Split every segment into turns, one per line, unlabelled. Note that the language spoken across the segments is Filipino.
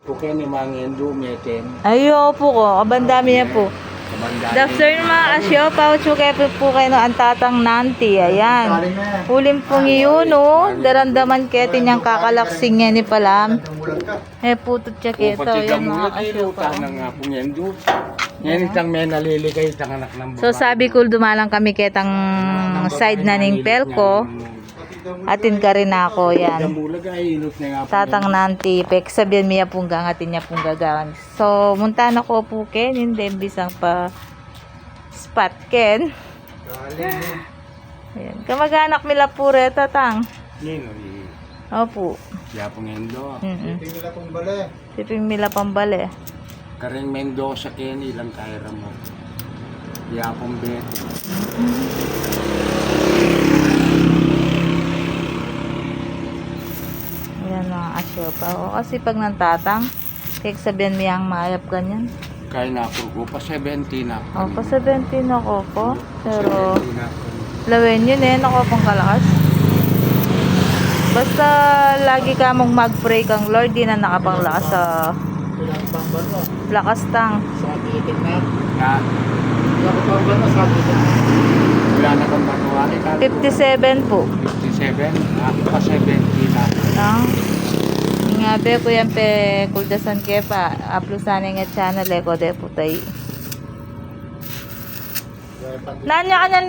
Puke ni Mangendo, Meten.
Ayo po ko, kabandami niya po. Good afternoon mga kasyopaw, tsuke po kayo no, ang tatang nanti, ayan. Ulim pong iyon, no, darandaman kaya niyang kakalaksing niya ni Palam. Putot siya kito, ayan mga kasyopaw.
Yan itang may naliligay, itang anak ng babae.
So sabi ko, dumalang kami kitang side na ning pelko. Atin ka rin ako, yan. Tatang nanti, pek sabihan miya pong gangatin niya pong gagawan. So, munta na ko po ken, hindi bisang pa spot ken. Ayan. Kamag-anak mila pure, tatang.
Nino,
Opo.
Yapong Endo.
Siping mila pambale.
Karing Mendoza, Ken, ilang kaira mo. Yapong Beto.
Ayan mga kasyopaw. O kasi pag nantatang, kaya sabihan miyang maayap ganyan.
Kaya na ako pa 17 na ako.
O, pa 17 ako po. Pero,
17 na ako.
lawin yun ako pang kalakas. Basta lagi ka mong mag-pray kang Lord, di na nakapanglakas sa lakas tang.
Na, wala na kang manuwali ka.
57 po.
57? Ako pa 17 na.
Nga be ko yan pe kuldasan ke pa uploadan nga channel ko de putay. Nanya kanyan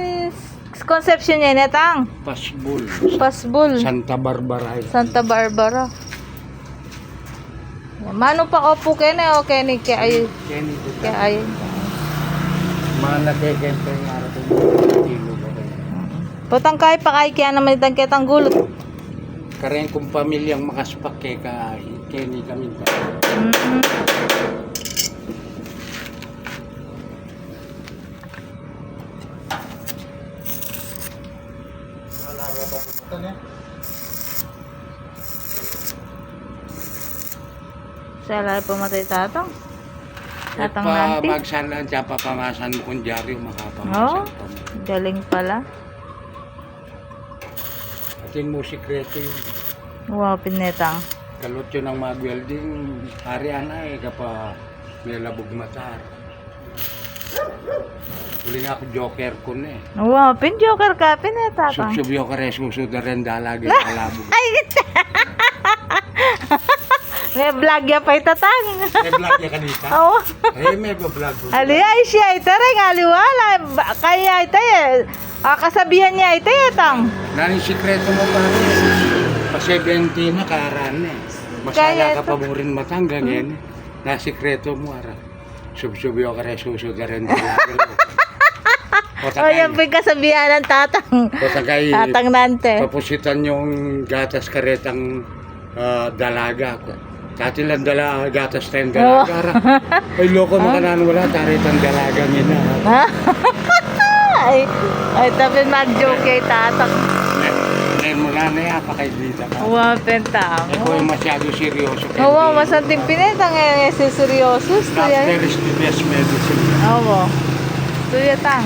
conception niya netang.
Pasbul.
Pasbul.
Santa Barbara.
Santa Barbara. Mano pa ko po kene o kene ke ay
Kenny
ke ay.
Mana kekente nga rin. Tilo ko rin.
Potang kay pa kay kaya naman itang ketang gulot.
Kareng kung pamilyang makaspak kay Kenny kami.
Sala pumatay tatang. Tatang nanti.
Magsalan siya papangasan mo kung dyaryo
Oh,
makapangasan pa mo.
galing pala.
Atin mo sikreto yun.
Wow, pinetang.
Kalot yun ang mag-welding. Hari ana kapa may labog matar. Uli nga ako joker ko na eh.
Wow, pin joker ka, pinetatang.
Subsubyo ka rin susunod rin dalagi ang labog.
Ay, may vlog ya pa itatang.
May vlog niya kanita?
Oo.
May vlog ko.
Ali ay siya ito rin, aliwala. Kaya ito eh. Kasabihan niya ito eh, tang.
Nani sikreto mo pa rin. Pa 17 na karan eh. Masala ka pa mo rin matanggang yan. Na sikreto mo ara. Subsubyo ka rin susunod rin dalagi.
O yan po yung kasabihan ng tatang. Tatang nante.
Papusitan yung gatas karetang dalaga ko. Dati lang gatas tayong dalaga. Ay loko mo kanan wala taritang dalaga nila.
Ay tapos mag-joke kay tatang.
Ngayon mo na pa kay Dita ka.
Wow, pentang.
Ikaw yung masyado seryoso.
Oo, masanting pinetang eh, seryoso.
Laughter is the best medicine.
Oo. Tuyatang.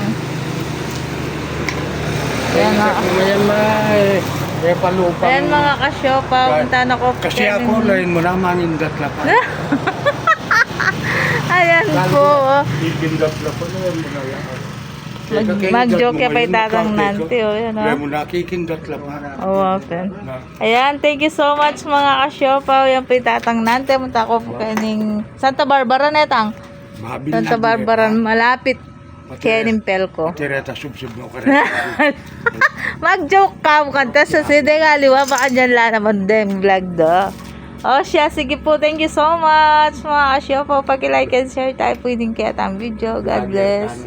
Ayan
palupang.
Ayan mga kasyopa, punta na ko.
Kasi ako, lain mo na, manindat lang pa.
Ayan po.
Ikindat lang pa, lain mo na yan.
Mag-joke pa itatang nanti.
Lain mo na, kikindat lang pa.
Oo, pen. Ayan, thank you so much mga kasyopa. Ayan po itatang nanti. Punta ko po kaning Santa Barbara netang. Santa Barbara, malapit. Kaya nimpel ko.
Tireta sub-sub mo ka rin.
Mag-joke ka kanta sa side nga liwa baka dyan lang naman din vlog do. O siya, sige po, thank you so much mga kasyo po. Pag-like and share tayo pwedeng kaya ang video. God bless.